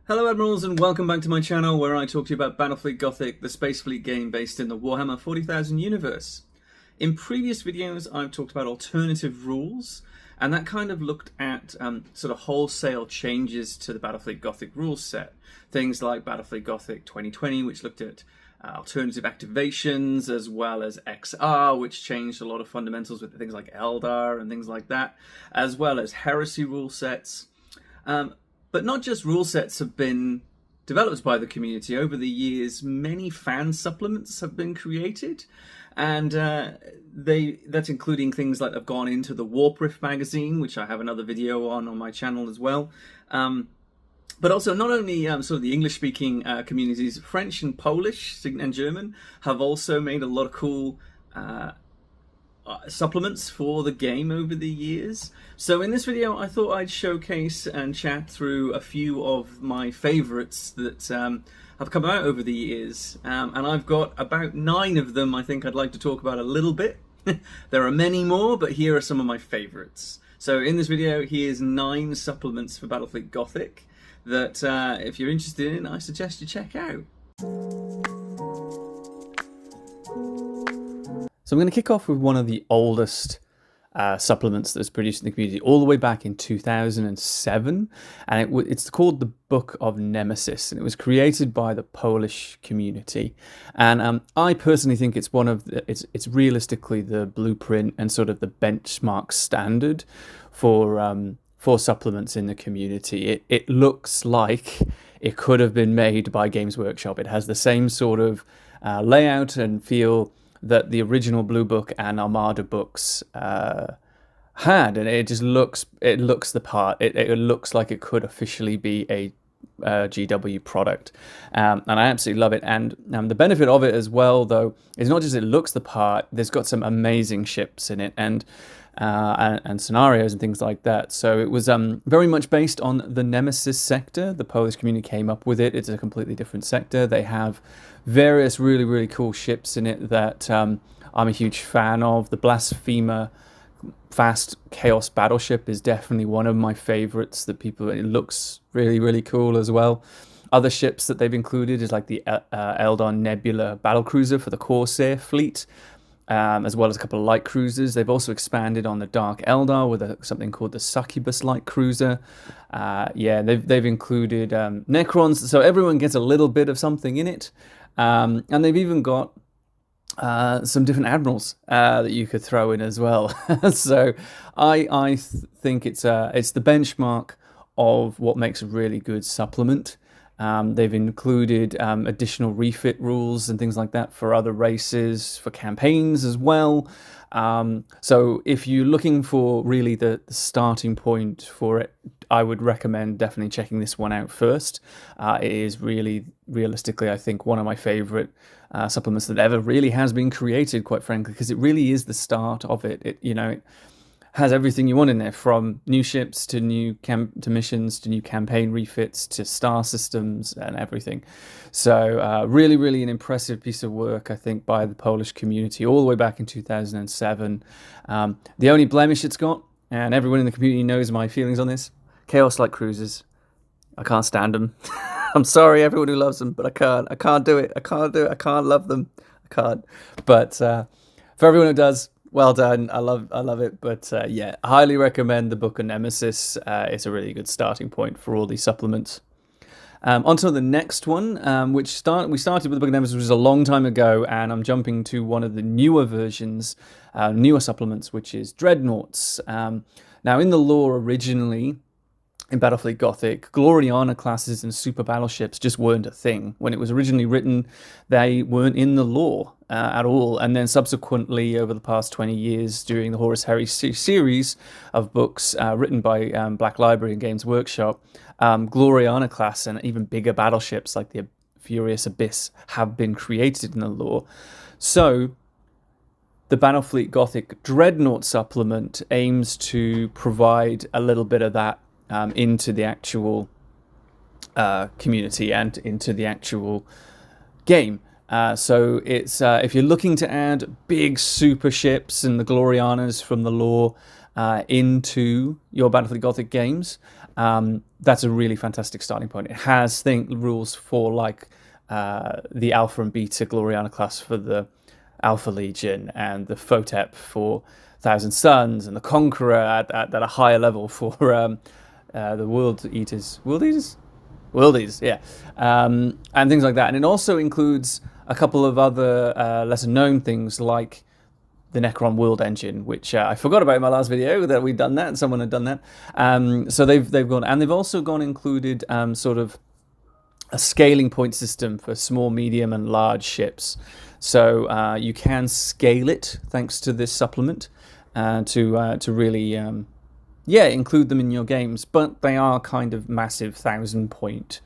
Hello Admirals and welcome back to my channel where I talk to you about Battlefleet Gothic, the space fleet game based in the Warhammer 40,000 universe. In previous videos I've talked about alternative rules, and that kind of looked at sort of wholesale changes to the Battlefleet Gothic rules set. Things like Battlefleet Gothic 2020, which looked at alternative activations, as well as XR, which changed a lot of fundamentals with things like Eldar and things like that, as well as heresy rule sets. But not just rule sets have been developed by the community. Over the years, many fan supplements have been created, and that's including things like have gone into the Warp Rift magazine, which I have another video on my channel as well. But also not only sort of the English-speaking communities, French and Polish and German have also made a lot of cool supplements for the game over the years. So in this video I thought I'd showcase and chat through a few of my favorites that have come out over the years, and I've got about 9 of them I think I'd like to talk about a little bit. There are many more, but here are some of my favorites. So in this video here's 9 supplements for Battlefleet Gothic that if you're interested in, I suggest you check out. So I'm going to kick off with one of the oldest supplements that was produced in the community, all the way back in 2007, and it's called the Book of Nemesis, and it was created by the Polish community. And I personally think it's one of it's realistically the blueprint and sort of the benchmark standard for supplements in the community. It looks like it could have been made by Games Workshop. It has the same sort of layout and feel that the original Blue Book and Armada books had, and it just looks the part. It looks like it could officially be a GW product, and I absolutely love it. And the benefit of it as well, though, is not just it looks the part. There's got some amazing ships in it, and scenarios and things like that. So it was very much based on the Nemesis sector. The Polish community came up with it. It's a completely different sector. They have various really cool ships in it that I'm a huge fan of. The Blasphemer fast chaos battleship is definitely one of my favorites. It looks really cool as well. Other ships that they've included is like the Eldar Nebula battlecruiser for the Corsair fleet, as well as a couple of light cruisers. They've also expanded on the Dark Eldar with something called the Succubus light cruiser. They've included Necrons, so everyone gets a little bit of something in it. And they've even got some different admirals that you could throw in as well. So I think it's the benchmark of what makes a really good supplement. They've included additional refit rules and things like that for other races, for campaigns as well. So if you're looking for really the starting point for it, I would recommend definitely checking this one out first. It is really, realistically, I think, one of my favorite supplements that ever really has been created, quite frankly, because it really is the start of it. It has everything you want in there, from new ships to to missions to new campaign refits to star systems and everything. So really an impressive piece of work, I think, by the Polish community all the way back in 2007. The only blemish it's got, and everyone in the community knows my feelings on this, Chaos Light Cruisers. I can't stand them. I'm sorry everyone who loves them, but I can't do it. I can't love them. I can't. But for everyone who does, well done. I love it. But highly recommend the Book of Nemesis. It's a really good starting point for all these supplements. On to the next one, we started with the Book of Nemesis, which was a long time ago, and I'm jumping to one of the newer versions, newer supplements, which is Dreadnoughts. Now, in the lore originally, in Battlefleet Gothic, Gloriana classes and super battleships just weren't a thing. When it was originally written, they weren't in the lore at all. And then subsequently, over the past 20 years, during the Horus Heresy series of books written by Black Library and Games Workshop, Gloriana class and even bigger battleships like the Furious Abyss have been created in the lore. So the Battlefleet Gothic Dreadnought supplement aims to provide a little bit of that into the actual community and into the actual game. So it's if you're looking to add big super ships and the Glorianas from the lore, into your Battlefleet Gothic games, that's a really fantastic starting point. It has rules for like the Alpha and Beta Gloriana class for the Alpha Legion, and the Photep for Thousand Suns, and the Conqueror at a higher level for the World Eaters. Worldies, yeah, and things like that. And it also includes a couple of other lesser known things like the Necron World Engine, which I forgot about in my last video that we'd done that, and someone had done that. So they've gone, and they've also gone included sort of a scaling point system for small, medium, and large ships. So you can scale it thanks to this supplement to really include them in your games. But they are kind of massive 1,000-point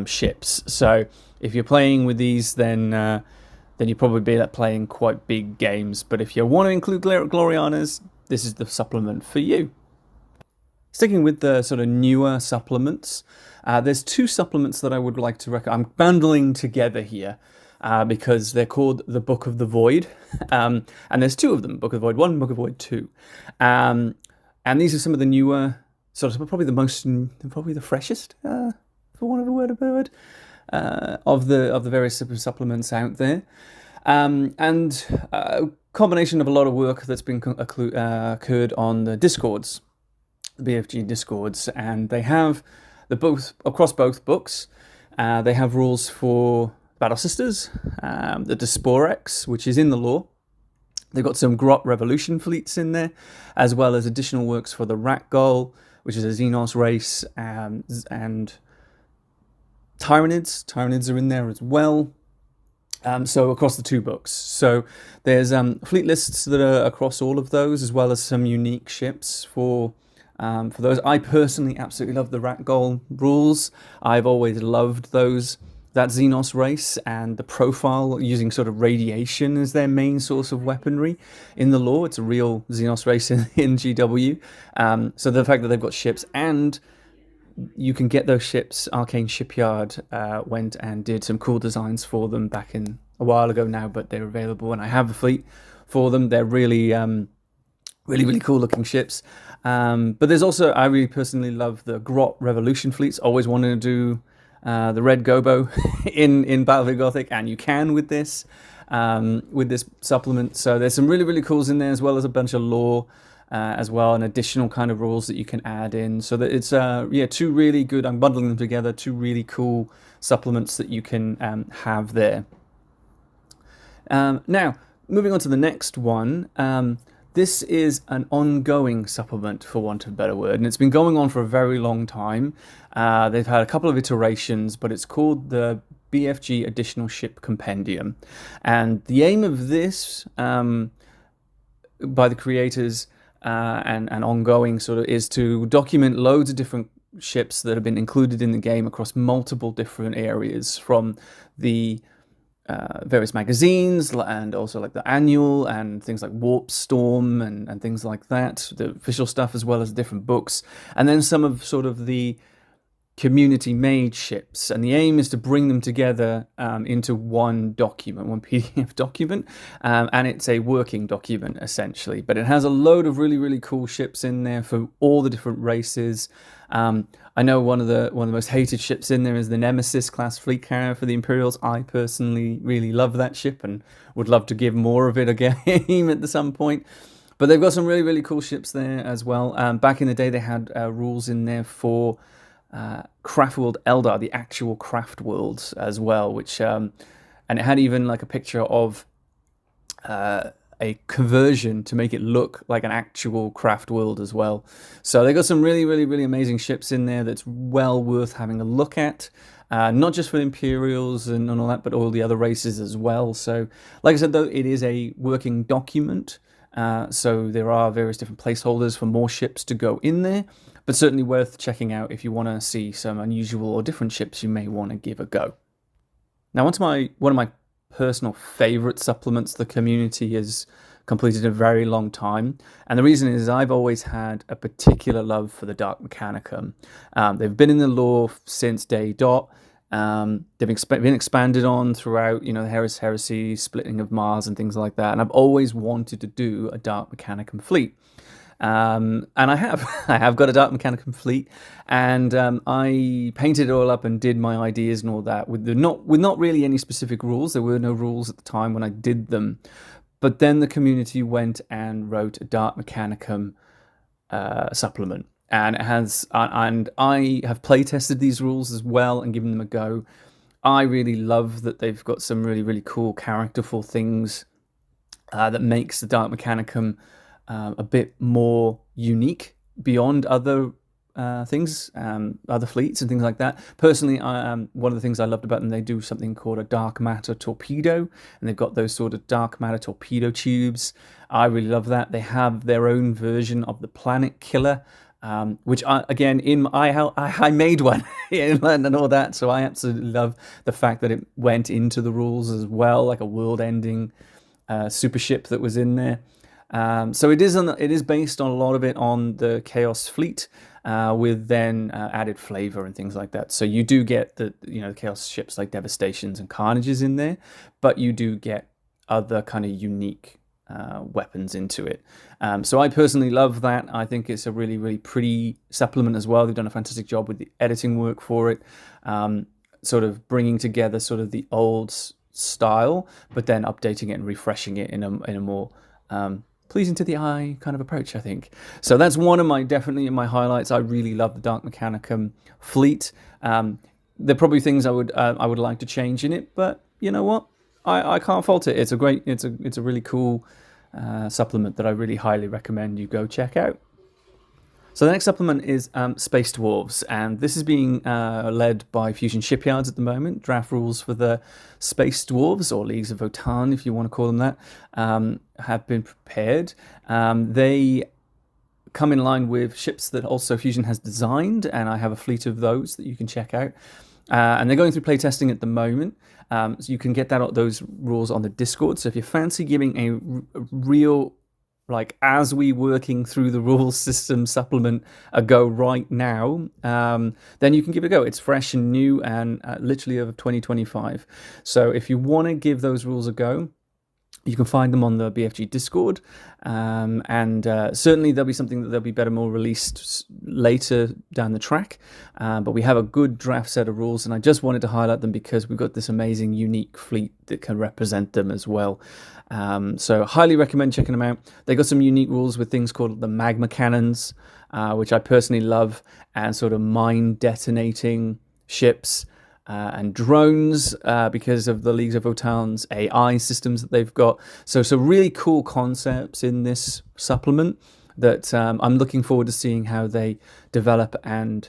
ships. So if you're playing with these, then you'll probably be playing quite big games. But if you want to include Glorianas, this is the supplement for you. Sticking with the sort of newer supplements, there's two supplements that I would like to recommend. I'm bundling together here because they're called the Book of the Void. And there's two of them, Book of the Void 1, Book of the Void 2. And these are some of the newer, sort of probably the freshest, for want of a word, of the various supplements out there. And a combination of a lot of work that's been occurred on the Discords, BFG Discords, and they have across both books. They have rules for Battle Sisters, the Disporex, which is in the lore. They've got some Grot Revolution fleets in there, as well as additional works for the Ratgull, which is a Xenos race, and Tyranids. Tyranids are in there as well. So across the two books. So there's fleet lists that are across all of those, as well as some unique ships for those. I personally absolutely love the Ratgull rules. I've always loved that Xenos race and the profile using sort of radiation as their main source of weaponry in the lore. It's a real Xenos race in GW. So the fact that they've got ships, and you can get those ships, Arcane Shipyard went and did some cool designs for them back in a while ago now, but they're available, and I have a fleet for them. They're really really cool looking ships. But there's also, I really personally love the Grot Revolution fleets. Always wanted to do the Red Gobo in Battlefleet Gothic, and you can with this supplement. So there's some really cools in there, as well as a bunch of lore as well, and additional kind of rules that you can add in. So that it's two really good, I'm bundling them together, two really cool supplements that you can have there. Now, moving on to the next one. This is an ongoing supplement, for want of a better word, and it's been going on for a very long time. They've had a couple of iterations, but it's called the BFG Additional Ship Compendium. And the aim of this, by the creators and ongoing sort of, is to document loads of different ships that have been included in the game across multiple different areas, from the various magazines, and also like the annual and things like Warp Storm and things like that, the official stuff, as well as different books, and then some of sort of the community made ships. And the aim is to bring them together into one document, one PDF document, and it's a working document essentially, but it has a load of really cool ships in there for all the different races. I know one of the most hated ships in there is the Nemesis class fleet carrier for the Imperials. I personally really love that ship and would love to give more of it a game at some point. But they've got some really cool ships there as well. Back in the day, they had rules in there for Craft World Eldar, the actual Craft Worlds as well, which and it had even like a picture of a conversion to make it look like an actual craft world as well. So they got some really amazing ships in there that's well worth having a look at. Not just for the Imperials and all that, but all the other races as well. So, like I said, though, it is a working document. So there are various different placeholders for more ships to go in there, but certainly worth checking out if you want to see some unusual or different ships you may want to give a go. Now, one of my personal favorite supplements the community has completed a very long time, and the reason is I've always had a particular love for the Dark Mechanicum. They've been in the lore since day dot. They've been expanded on throughout, the Heresy, splitting of Mars and things like that, and I've always wanted to do a Dark Mechanicum fleet. And I have I have got a Dark Mechanicum fleet, and I painted it all up and did my ideas and all that with not really any specific rules. There were no rules at the time when I did them, but then the community went and wrote a Dark Mechanicum supplement, and it has and I have play tested these rules as well and given them a go. I really love that they've got some really cool characterful things that makes the Dark Mechanicum a bit more unique beyond other things, other fleets and things like that. Personally, one of the things I loved about them, they do something called a dark matter torpedo, and they've got those sort of dark matter torpedo tubes. I really love that. They have their own version of the Planet Killer, which I made one and all that, so I absolutely love the fact that it went into the rules as well, like a world-ending super ship that was in there. So it is based on a lot of it on the Chaos fleet, with then added flavor and things like that. So you do get the Chaos ships like Devastations and Carnages in there, but you do get other kind of unique weapons into it. So I personally love that. I think it's a really pretty supplement as well. They've done a fantastic job with the editing work for it, sort of bringing together sort of the old style, but then updating it and refreshing it in a more pleasing to the eye kind of approach, I think. So that's one of definitely in my highlights. I really love the Dark Mechanicum fleet. There are probably things I would like to change in it, but you know what? I can't fault it. It's a really cool supplement that I really highly recommend you go check out. So the next supplement is Space Dwarves, and this is being led by Fusion Shipyards at the moment. Draft rules for the Space Dwarves, or Leagues of Votann, if you want to call them that, have been prepared. They come in line with ships that also Fusion has designed, and I have a fleet of those that you can check out. And they're going through playtesting at the moment, so you can get those rules on the Discord. So if you fancy giving a real, like, as we working through the rules system supplement a go right now, then you can give it a go. It's fresh and new and literally of 2025. So if you want to give those rules a go, you can find them on the BFG Discord, and certainly there'll be something that'll be better, more released later down the track. But we have a good draft set of rules, and I just wanted to highlight them because we've got this amazing, unique fleet that can represent them as well. So highly recommend checking them out. They got some unique rules with things called the magma cannons, which I personally love, and sort of mine detonating ships. And drones, because of the Leagues of Votann's AI systems that they've got. So really cool concepts in this supplement that I'm looking forward to seeing how they develop and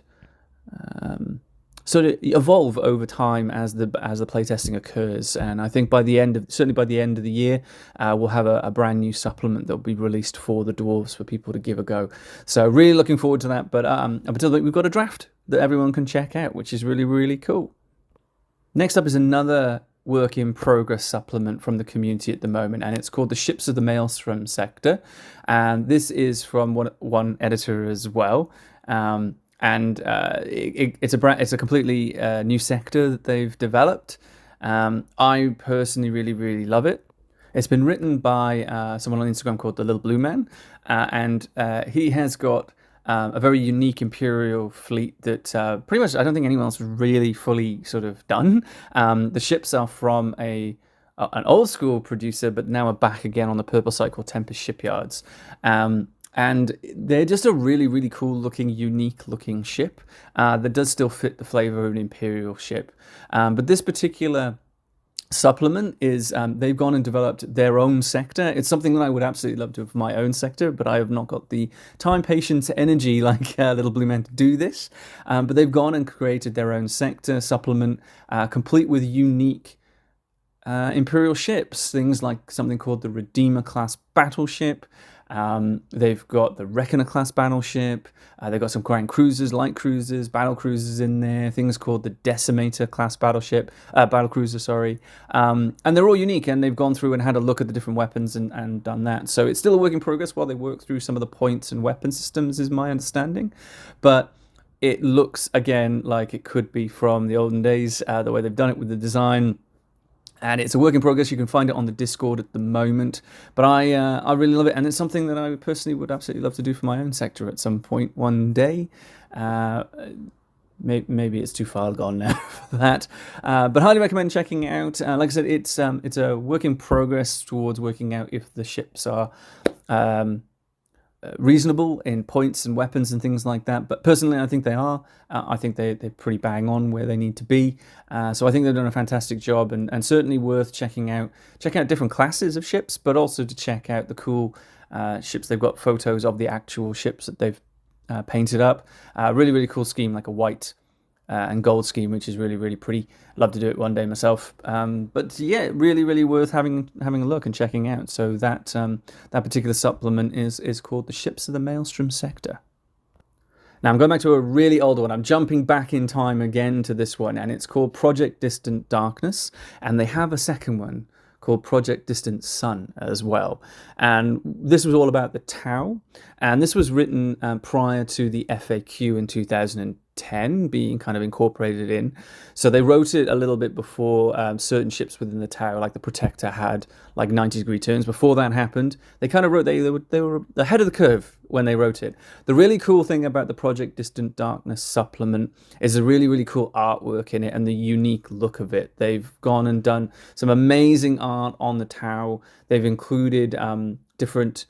sort of evolve over time as the playtesting occurs. And I think certainly by the end of the year, we'll have a brand new supplement that will be released for the Dwarves for people to give a go. So really looking forward to that. But up until then, we've got a draft that everyone can check out, which is really cool. Next up is another work in progress supplement from the community at the moment, and it's called the Ships of the Maelstrom Sector, and this is from one editor as well. It's a completely new sector that they've developed. I personally really love it. It's been written by someone on Instagram called the Little Blue Man, and he has got a very unique Imperial fleet that pretty much I don't think anyone else has really fully sort of done. The ships are from an old school producer, but now are back again on the purple site called Tempest Shipyards. And they're just a really cool looking, unique looking ship that does still fit the flavor of an Imperial ship. But this particular supplement is they've gone and developed their own sector. It's something that I would absolutely love to have for my own sector, but I have not got the time, patience, energy like Little Blue Man to do this. But they've gone and created their own sector supplement, complete with unique Imperial ships, things like something called the Redeemer class battleship. They've got the Reckoner class battleship. They've got some Grand Cruisers, light cruisers, battle cruisers in there. Things called the Decimator class battle cruiser. Sorry, and they're all unique. And they've gone through and had a look at the different weapons and done that. So it's still a work in progress while they work through some of the points and weapon systems, is my understanding. But it looks again like it could be from the olden days, the way they've done it with the design. and it's a work in progress. You can find it on the Discord at the moment, but I really love it, and it's something that I personally would absolutely love to do for my own sector at some point one day. Uh, Maybe it's too far gone now for that, but highly recommend checking it out. Like I said, it's a work in progress towards working out if the ships are reasonable in points and weapons and things like that. But personally, I think they are. I think they're pretty bang on where they need to be. So I think they've done a fantastic job, and certainly worth checking out. Check out different classes of ships, but also to check out the cool ships. They've got photos of the actual ships that they've painted up. Really, really cool scheme, like a white and gold scheme, which is really, really pretty. Love to do it one day myself. But yeah, really, really worth having a look and checking out. So that that particular supplement is called the Ships of the Maelstrom Sector. Now I'm going back to a really old one. I'm jumping back in time again to this one, and it's called Project Distant Darkness, and they have a second one called Project Distant Sun as well. And this was all about the Tau, and this was written prior to the FAQ in 2010 being kind of incorporated in. So they wrote it a little bit before certain ships within the Tau, like the Protector, had like 90-degree turns. Before that happened, they kind of wrote, they were ahead of the curve when they wrote it. The really cool thing about the Project Distant Darkness supplement is the really, really cool artwork in it and the unique look of it. They've gone and done some amazing art on the Tau. They've included different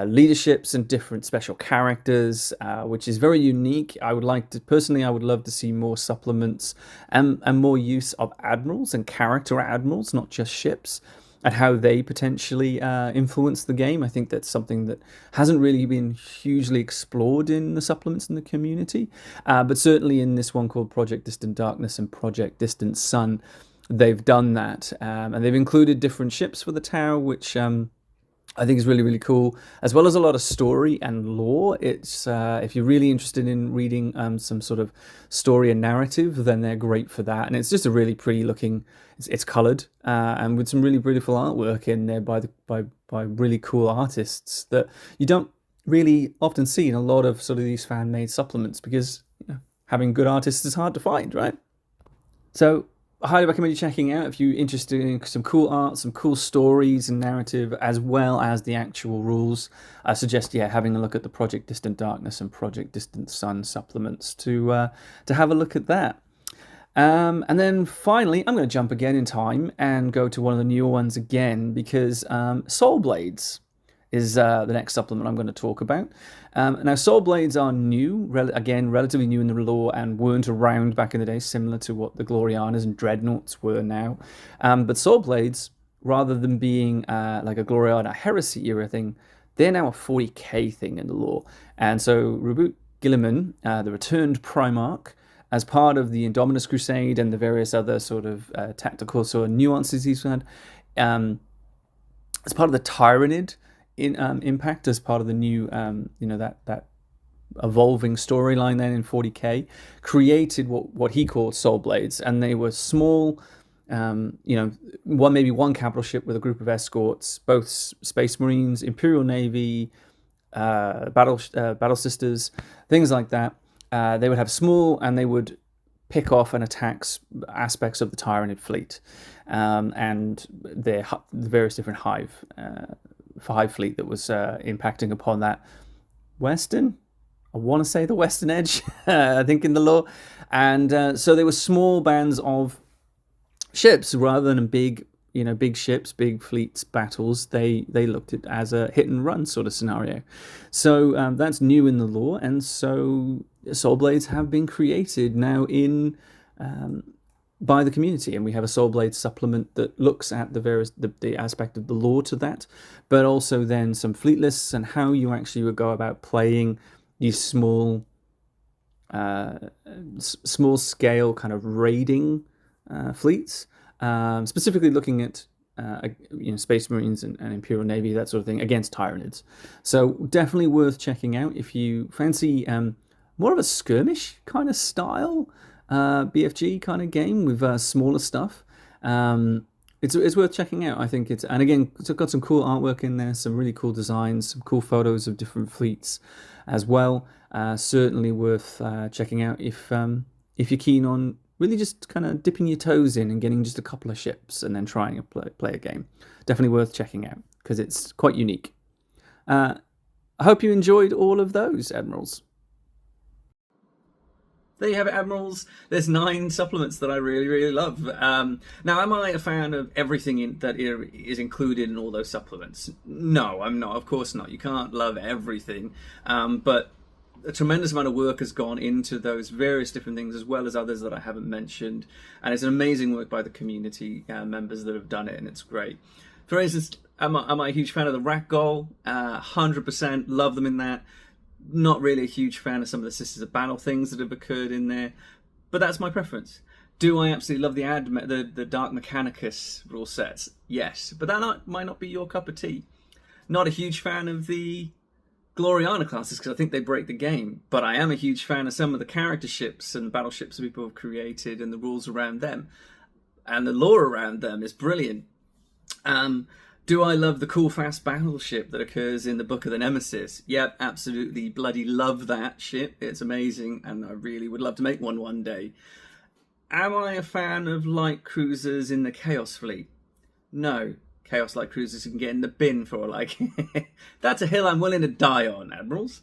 leaderships and different special characters, which is very unique. I would love to see more supplements and more use of admirals and character admirals, not just ships, and how they potentially influence the game. I think that's something that hasn't really been hugely explored in the supplements in the community, but certainly in this one called Project Distant Darkness and Project Distant Sun, they've done that, and they've included different ships for the Tau, which I think is really, really cool, as well as a lot of story and lore. It's if you're really interested in reading some sort of story and narrative, then they're great for that. And it's just a really pretty looking. It's coloured and with some really beautiful artwork in there by really cool artists that you don't really often see in a lot of sort of these fan-made supplements, because having good artists is hard to find, right? So I highly recommend you checking out if you're interested in some cool art, some cool stories and narrative, as well as the actual rules. I suggest, having a look at the Project Distant Darkness and Project Distant Sun supplements to have a look at that. And then finally, I'm going to jump again in time and go to one of the newer ones again, because Solblades is the next supplement I'm going to talk about. Now, Solblades are new, relatively new in the lore, and weren't around back in the day, similar to what the Glorianas and Dreadnoughts were now. But Solblades, rather than being like a Gloriana Heresy era thing, they're now a 40k thing in the lore. And so Reboot Gilliman, the returned Primarch, as part of the Indominus Crusade and the various other sort of tactical sort of nuances he's had, as part of the Tyranid impact, as part of the new, that evolving storyline then in 40k, created what he called Solblades, and they were small, maybe one capital ship with a group of escorts, both Space Marines, Imperial Navy, Battle Sisters, things like that. They would have small, and they would pick off and attack aspects of the Tyranid fleet, and the various different hive fleet that was impacting upon that western, I want to say the western edge, I think, in the lore. And so they were small bands of ships rather than big ships, big fleets, battles. They looked at it as a hit and run sort of scenario. So that's new in the lore, and so Solblades have been created now by the community, and we have a Solblades supplement that looks at the aspect of the lore to that, but also then some fleet lists and how you actually would go about playing these small scale kind of raiding fleets, specifically looking at Space Marines and Imperial Navy, that sort of thing, against Tyranids. So definitely worth checking out if you fancy more of a skirmish kind of style BFG kind of game with smaller stuff. It's worth checking out. I think and again, it's got some cool artwork in there, some really cool designs, some cool photos of different fleets as well. Certainly worth checking out if you're keen on Really just kind of dipping your toes in and getting just a couple of ships and then trying to play a game. Definitely worth checking out because it's quite unique. I hope you enjoyed all of those, Admirals. There you have it, Admirals. There's 9 supplements that I really, really love. Now, am I a fan of everything that is included in all those supplements? No, I'm not. Of course not. You can't love everything. But a tremendous amount of work has gone into those various different things, as well as others that I haven't mentioned. And it's an amazing work by the community members that have done it, and it's great. For instance, am I a huge fan of the Ragdoll? 100%. Love them in that. Not really a huge fan of some of the Sisters of Battle things that have occurred in there, but that's my preference. Do I absolutely love the Dark Mechanicus rule sets? Yes, but that might not be your cup of tea. Not a huge fan of the Gloriana classes because I think they break the game, but I am a huge fan of some of the character ships and battleships that people have created and the rules around them. And the lore around them is brilliant. Do I love the cool fast battleship that occurs in the Book of the Nemesis? Yep, absolutely bloody love that ship. It's amazing, and I really would love to make one day. Am I a fan of light cruisers in the Chaos Fleet? No. Chaos light cruisers you can get in the bin for, like. That's a hill I'm willing to die on, Admirals.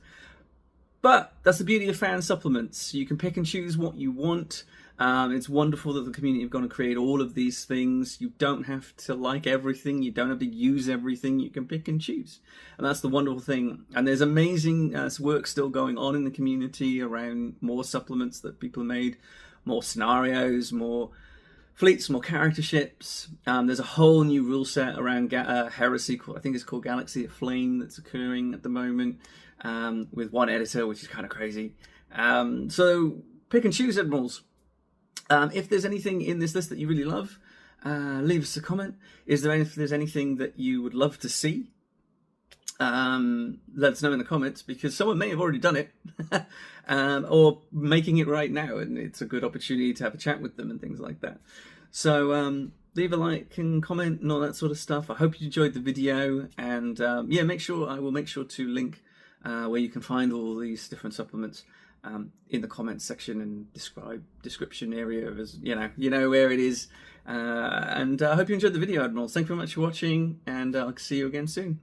But that's the beauty of fan supplements. You can pick and choose what you want. It's wonderful that the community have gone to create all of these things. You don't have to like everything. You don't have to use everything. You can pick and choose. And that's the wonderful thing. And there's amazing work still going on in the community around more supplements that people have made, more scenarios, more fleets, more character ships. There's a whole new rule set around Heresy, I think it's called Galaxy of Flame, that's occurring at the moment with one editor, which is kind of crazy. So pick and choose, Admirals. If there's anything in this list that you really love, leave us a comment. If there's anything that you would love to see, let us know in the comments, because someone may have already done it or making it right now, and it's a good opportunity to have a chat with them and things like that. So leave a like and comment and all that sort of stuff. I hope you enjoyed the video, and yeah, I will make sure to link where you can find all these different supplements in the comments section and description area, as you know where it is. And I hope you enjoyed the video, Admirals. Thank you very much for watching, and I'll see you again soon.